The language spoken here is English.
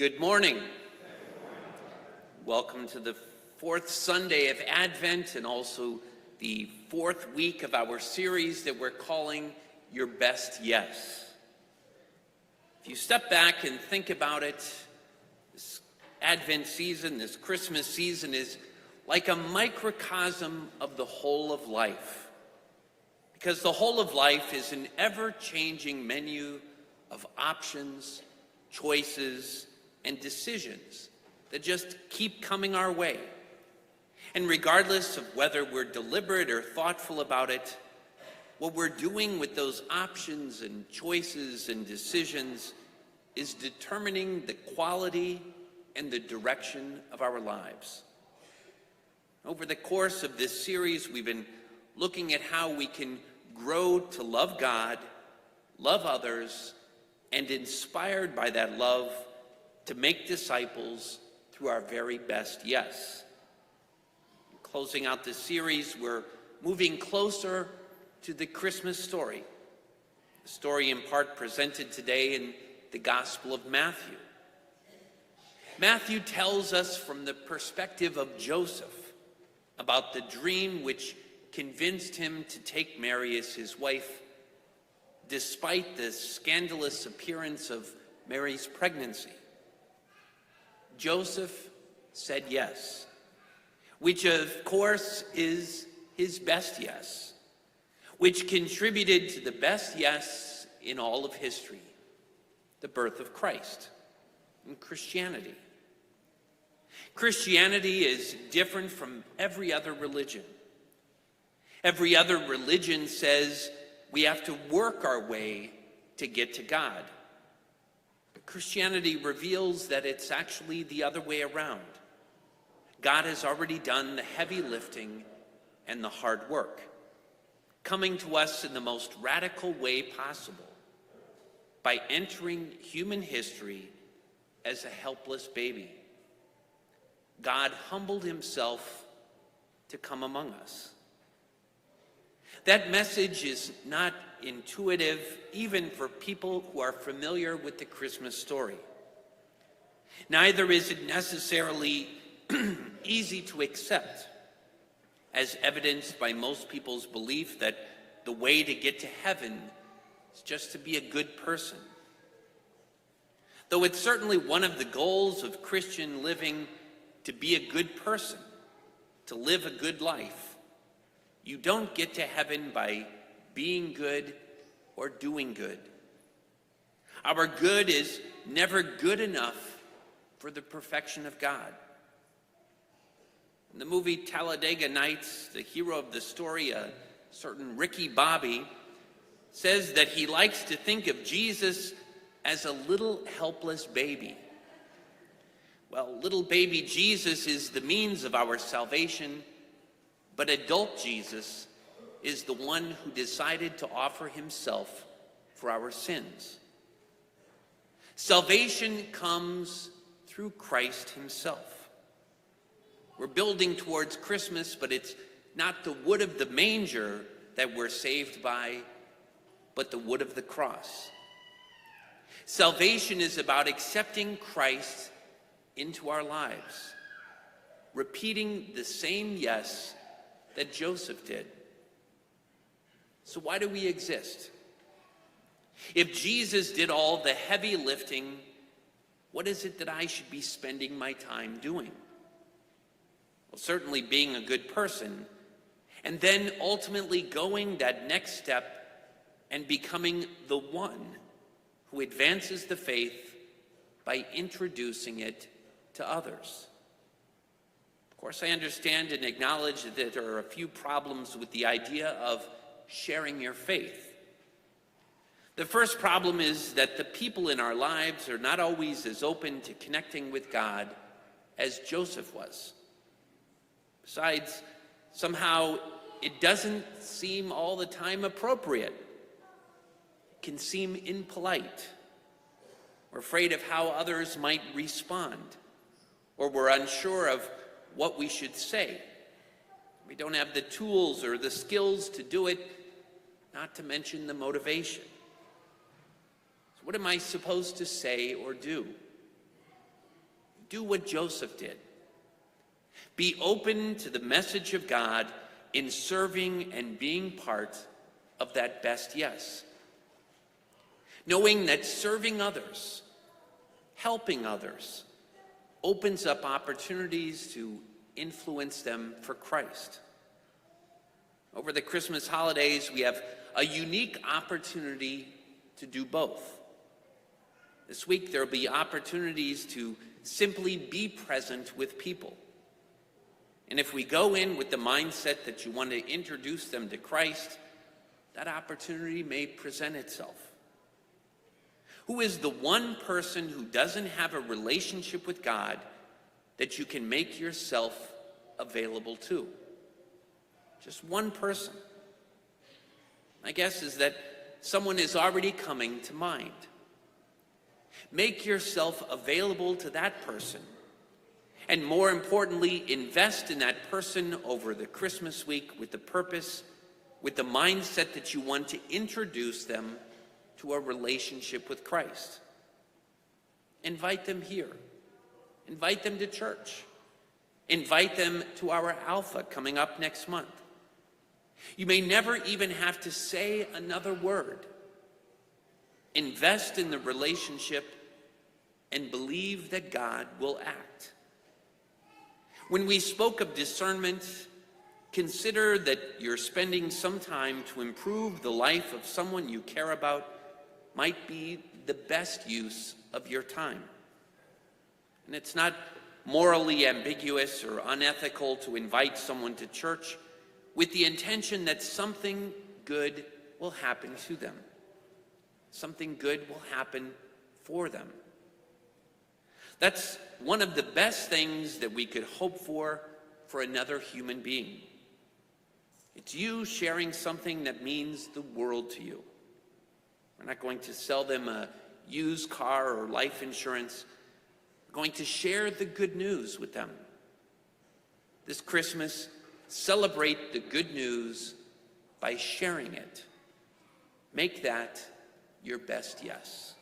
Good morning. Welcome to the fourth Sunday of Advent and also the fourth week of our series that we're calling Your Best Yes. If you step back and think about it, this Advent season, this Christmas season is like a microcosm of the whole of life. Because the whole of life is an ever-changing menu of options, choices, and decisions that just keep coming our way. And regardless of whether we're deliberate or thoughtful about it, what we're doing with those options and choices and decisions is determining the quality and the direction of our lives. Over the course of this series, we've been looking at how we can grow to love God, love others, and inspired by that love, to make disciples through our very best yes. Closing out this series, we're moving closer to the Christmas story. The story in part presented today in the Gospel of Matthew. Matthew tells us from the perspective of Joseph about the dream which convinced him to take Mary as his wife, despite the scandalous appearance of Mary's pregnancy. Joseph said yes, which of course is his best yes, which contributed to the best yes in all of history, the birth of Christ and Christianity. Christianity is different from every other religion. Every other religion says we have to work our way to get to God. Christianity reveals that it's actually the other way around. God has already done the heavy lifting and the hard work, coming to us in the most radical way possible by entering human history as a helpless baby. God humbled himself to come among us. That message is not intuitive, even for people who are familiar with the Christmas story. Neither is it necessarily easy to accept, as evidenced by most people's belief that the way to get to heaven is just to be a good person. Though it's certainly one of the goals of Christian living to be a good person, to live a good life, you don't get to heaven by being good or doing good. Our good is never good enough for the perfection of God. In the movie Talladega Nights, the hero of the story, a certain Ricky Bobby, says that he likes to think of Jesus as a little helpless baby. Well, little baby Jesus is the means of our salvation, but adult Jesus is the one who decided to offer himself for our sins. Salvation comes through Christ himself. We're building towards Christmas, but it's not the wood of the manger that we're saved by, but the wood of the cross. Salvation is about accepting Christ into our lives, repeating the same yes that Joseph did. So why do we exist? If Jesus did all the heavy lifting, what is it that I should be spending my time doing? Well, certainly being a good person, and then ultimately going that next step and becoming the one who advances the faith by introducing it to others. Of course, I understand and acknowledge that there are a few problems with the idea of sharing your faith. The first problem is that the people in our lives are not always as open to connecting with God as Joseph was. Besides, somehow it doesn't seem all the time appropriate. It can seem impolite. We're afraid of how others might respond, or we're unsure of what we should say. We don't have the tools or the skills to do it, not to mention the motivation. So what am I supposed to say or do? do what Joseph did. Be open to the message of God in serving and being part of that best yes. Knowing that serving others, helping others, opens up opportunities to influence them for Christ. Over the Christmas holidays, we have a unique opportunity to do both. This week, there will be opportunities to simply be present with people. And if we go in with the mindset that you want to introduce them to Christ, that opportunity may present itself. Who is the one person who doesn't have a relationship with God that you can make yourself available to? Just one person. My guess is that someone is already coming to mind. Make yourself available to that person. And more importantly, invest in that person over the Christmas week with the purpose, with the mindset that you want to introduce them to a relationship with Christ. Invite them here. Invite them to church. Invite them to our Alpha coming up next month. You may never even have to say another word. Invest in the relationship and believe that God will act. When we spoke of discernment, consider that you're spending some time to improve the life of someone you care about might be the best use of your time. And it's not morally ambiguous or unethical to invite someone to church with the intention that something good will happen to them. Something good will happen for them. That's one of the best things that we could hope for another human being. It's you sharing something that means the world to you. We're not going to sell them a used car or life insurance. We're going to share the good news with them. This Christmas, celebrate the good news by sharing it. Make that your best yes.